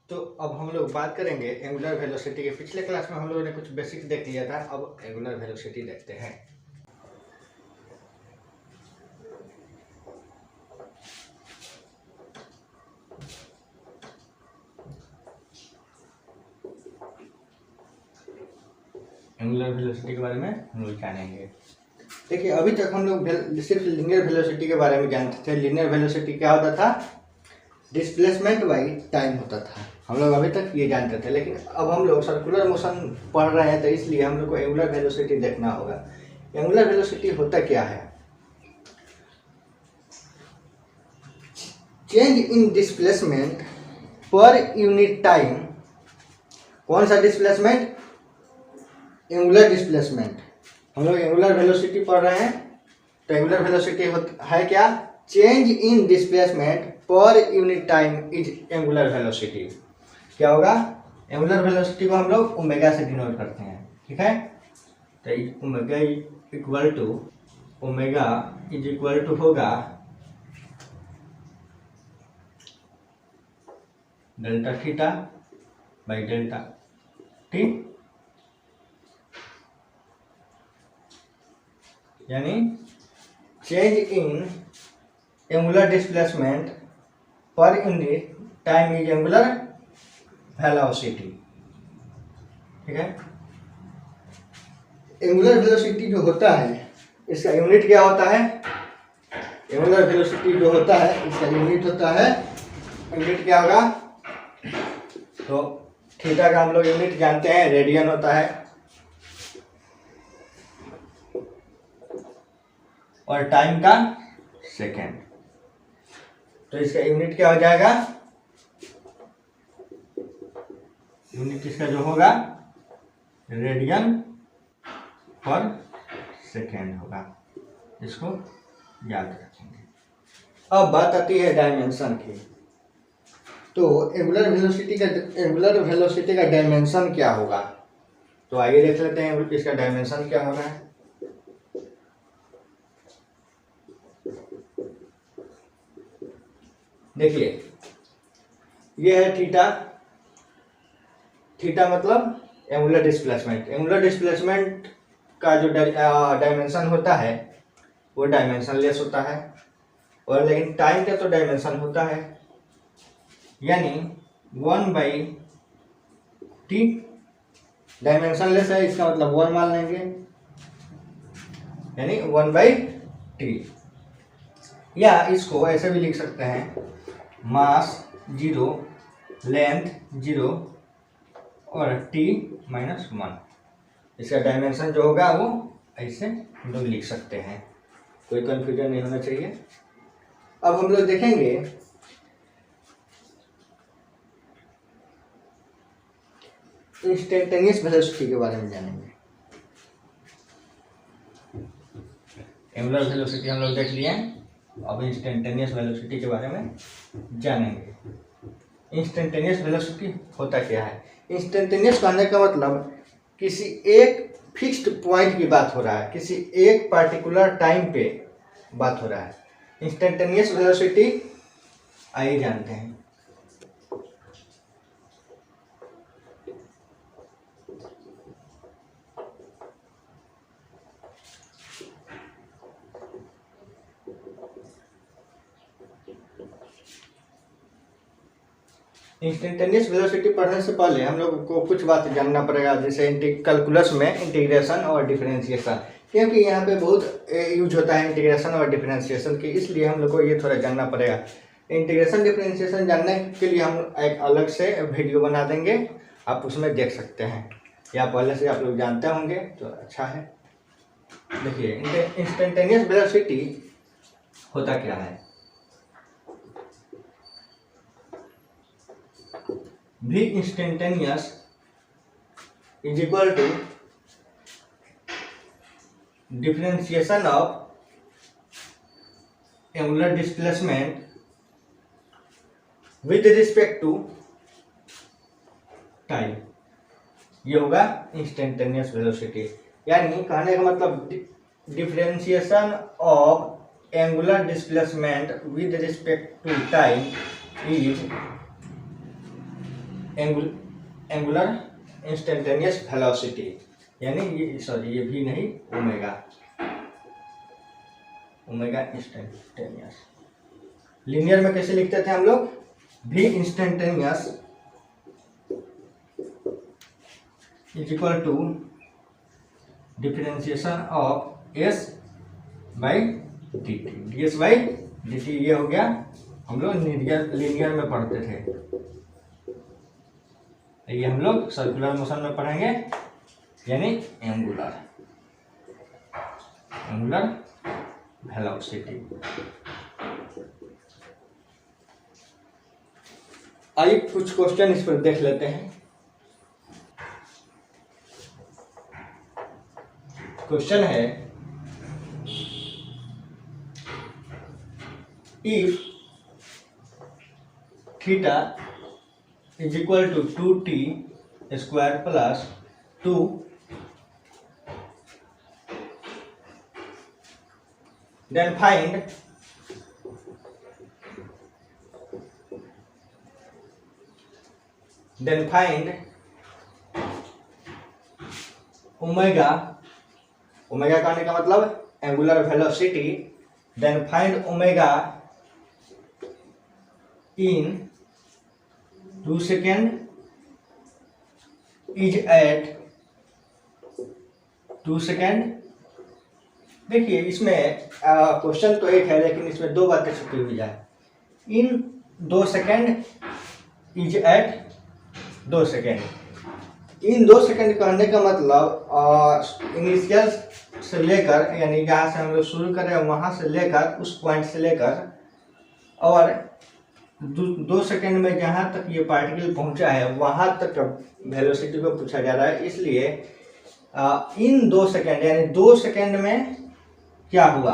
तो अब हम लोग बात करेंगे एंगुलर वेलोसिटी के। पिछले क्लास में हम लोगों ने कुछ बेसिक्स देख लिया था, अब एंगुलर वेलोसिटी देखते हैं। एंगुलर वेलोसिटी के बारे में हम लोग जानेंगे। देखिए, अभी तक हम लोग सिर्फ लीनियर वेलोसिटी के बारे में जानते थे। लीनियर वेलोसिटी क्या होता था? डिस्प्लेसमेंट बाई टाइम होता था। हम लोग अभी तक ये जानते थे, लेकिन अब हम लोग सर्कुलर मोशन पढ़ रहे हैं, तो इसलिए हम लोग को एंगुलर वेलोसिटी देखना होगा। एंगुलर वेलोसिटी होता क्या है? Change in displacement per unit time. कौन सा डिस्प्लेसमेंट? Angular displacement. हम लोग एंगुलर वेलोसिटी पढ़ रहे हैं, तो एंगुलर वेलोसिटी है क्या? Change in displacement per unit time is angular velocity. क्या होगा? एंगुलर वेलोसिटी को हम लोग ओमेगा से डिनोट करते हैं, ठीक है? तो ओमेगा इज इक्वल टू होगा delta theta by delta t, यानी change in angular displacement per unit time is angular velocity, ठीक है? एंगुलर वेलोसिटी जो होता है, इसका यूनिट क्या होता है? एंगुलर वेलोसिटी जो होता है, इसका यूनिट होता है, यूनिट क्या होगा? तो थीटा का हम लोग यूनिट जानते हैं, रेडियन होता है, और टाइम का सेकेंड। तो इसका यूनिट क्या हो जाएगा? यूनिट इसका जो होगा रेडियन पर सेकेंड होगा। इसको याद रखेंगे। अब बात आती है डायमेंशन की। तो एंगुलर वेलोसिटी का डायमेंशन क्या होगा? तो आइए देख लेते हैं इसका डायमेंशन क्या होगा। देखिए, ये है थीटा। थीटा मतलब एंगुलर डिस्प्लेसमेंट। एंगुलर डिस्प्लेसमेंट का जो डायमेंशन होता है वो डायमेंशन लेस होता है, और लेकिन टाइम का तो डायमेंशन होता है, यानी 1/t। डायमेंशन लेस है, इसका मतलब 1 मान लेंगे, यानी 1/t। या इसको ऐसे भी लिख सकते हैं, मास 0, लेंथ 0 और t-1। इसका डायमेंशन जो होगा वो ऐसे हम लोग लिख सकते हैं, कोई कंफ्यूजन नहीं होना चाहिए। अब हम लोग देखेंगे इंस्टेंटेनियस वेलोसिटी के बारे में जानेंगे। एंगुलर वेलोसिटी हम लोग देख लिए, अब इंस्टेंटेनियस वेलोसिटी के बारे में जानेंगे। इंस्टेंटेनियस वेलोसिटी होता क्या है? इंस्टेंटेनियस कहने का मतलब किसी एक फिक्स्ड पॉइंट की बात हो रहा है, किसी एक पार्टिकुलर टाइम पे बात हो रहा है। इंस्टेंटेनियस वेलोसिटी आइए जानते हैं। इंस्टेंटेनियस वेलोसिटी पढ़ने से पहले हम लोग को कुछ बात जानना पड़ेगा, जैसे कैलकुलस में इंटीग्रेशन और डिफरेंशिएशन, क्योंकि यहाँ पे बहुत यूज होता है इंटीग्रेशन और डिफरेंशिएशन की, इसलिए हम लोग को ये थोड़ा जानना पड़ेगा। इंटीग्रेशन डिफरेंशिएशन जानने के लिए हम एक अलग से वीडियो बना देंगे, आप उसमें देख सकते हैं, या पहले से आप लोग जानते होंगे तो अच्छा है। देखिए, इंस्टेंटेनियस वेलोसिटी होता क्या है? V instantaneous is equal to differentiation of angular displacement with respect to time। ये होगा इंस्टेंटेनियस वेलोसिटी, यानी कहने का मतलब differentiation of angular displacement with respect to time is angular instantaneous velocity, यानी ये भी नहीं, ओमेगा इंस्टेंटेनियस। लीनियर में कैसे लिखते थे हम लोग? भी instantaneous is equal to differentiation of S by D T, D S by D T. ये हो गया, हम लोग लीनियर में पढ़ते थे, ये हम लोग सर्कुलर मोशन में पढ़ेंगे, यानी एंगुलर वेलोसिटी। आइए कुछ क्वेश्चन इस पर देख लेते हैं। क्वेश्चन है, if theta is equal to 2t square plus 2 then find omega कहने का मतलब angular velocity, then find omega in 2 second is at 2 second. देखिए इसमें क्वेश्चन तो एक है, लेकिन इसमें दो बातें छुपी हुई है। In 2 second is at 2 second, in 2 second कहने का मतलब इनिशियल से लेकर, यानी जहाँ से हम लोग शुरू करें वहाँ से लेकर, उस पॉइंट से लेकर, और 2 सेकेंड में जहाँ तक ये पार्टिकल पहुँचा है वहाँ तक वेलोसिटी को पूछा जा रहा है। इसलिए इन 2 सेकेंड यानी 2 सेकेंड में क्या हुआ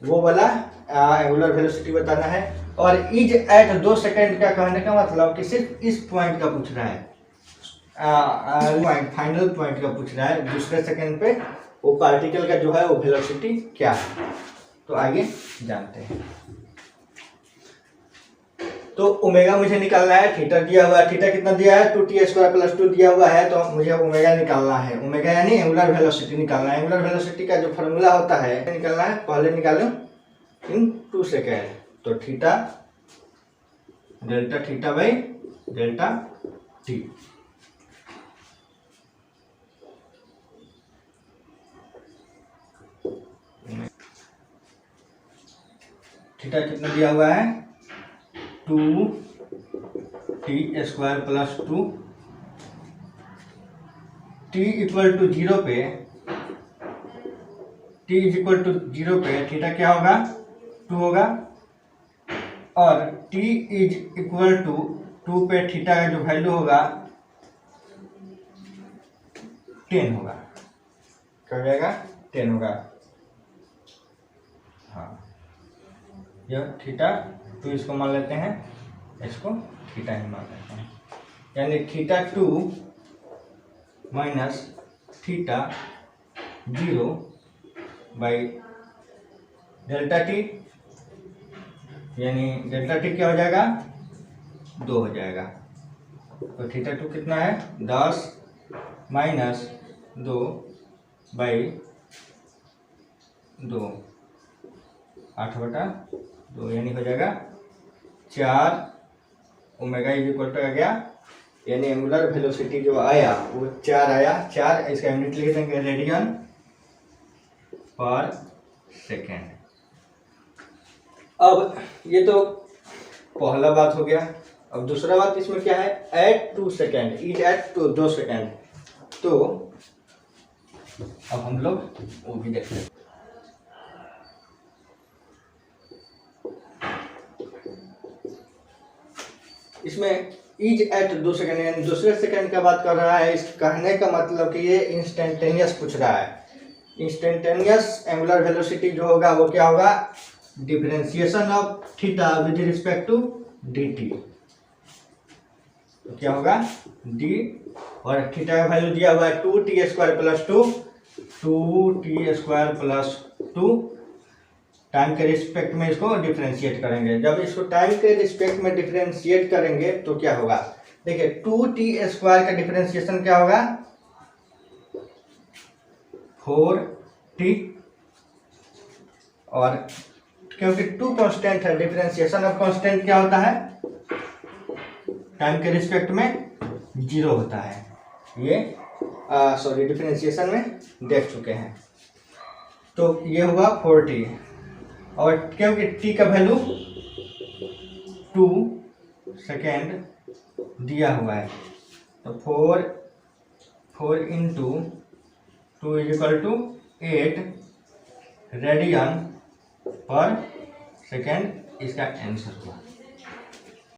वो वाला एंगुलर वेलोसिटी बताना है। और इज एट 2 सेकेंड का कहने का मतलब कि सिर्फ इस पॉइंट का पूछ रहा है, फाइनल पॉइंट का पूछ रहा है, दूसरे सेकेंड पे वो पार्टिकल का जो है वो वेलोसिटी क्या है। तो आगे जानते हैं। तो ओमेगा मुझे निकालना है, थीटा दिया हुआ है, थीटा कितना दिया है 2t स्क्वायर प्लस 2 दिया हुआ है, तो मुझे ओमेगा निकालना है। ओमेगा यानी एंगुलर वेलोसिटी निकालना है। एंगुलर वेलोसिटी का जो फॉर्मूला होता है निकालना है, पहले निकालूं इन 2 सेकेंड, तो theta delta theta by delta T. Theta कितना दिया हुआ है 2t square plus 2, t equal to 0 पे, t इज इक्वल टू 0 पे थीटा क्या होगा 2 होगा, और t इज इक्वल टू 2 पे थीटा का जो वैल्यू होगा 10 होगा। क्या हो जाएगा 10 होगा। हाँ, यह थीटा 2 इसको मान लेते हैं, इसको थीटा ही मान लेते हैं, यानी theta 2 minus theta 0 by delta t, यानी डेल्टा टी क्या हो जाएगा 2 हो जाएगा। तो थीटा 2 कितना है 10 माइनस 2 बाई 2, 8/2, यानी हो जाएगा 4 ओमेगा इज इक्वल टू आ गया, यानी एंगुलर वेलोसिटी जो आया वो 4 आया। 4 इसका यूनिट लिख देंगे रेडियन पर सेकेंड। अब ये तो पहला बात हो गया। अब दूसरा बात इसमें क्या है, at 2 second, is at 2 second. तो अब हम लोग वो भी देखते हैं। इसमें इज एट 2 सेकेंड यानी दूसरे सेकेंड का बात कर रहा है। इस कहने का मतलब कि ये इंस्टेंटेनियस पूछ रहा है। इंस्टेंटेनियस एंगुलर वेलोसिटी जो होगा वो क्या होगा, differentiation of theta with respect to D T. तो क्या होगा डी, और थीटा का वैल्यू दिया हुआ है 2t square plus 2, 2t square plus 2। Time के रिस्पेक्ट में इसको डिफरेंशिएट करेंगे। जब इसको टाइम के रिस्पेक्ट में डिफरेंशिएट करेंगे तो क्या होगा, देखिए 2t² का डिफरेंशिएशन क्या होगा 4t, और क्योंकि 2 कांस्टेंट है डिफरेंशिएशन ऑफ कांस्टेंट क्या होता है टाइम के रिस्पेक्ट में 0 होता है। ये सॉरी डिफरेंशिएशन में देख चुके हैं। तो ये हुआ 4t, और क्योंकि t का वैल्यू 2 सेकेंड दिया हुआ है तो 4 into 2 is equal to 8 radian per second इसका आंसर हुआ।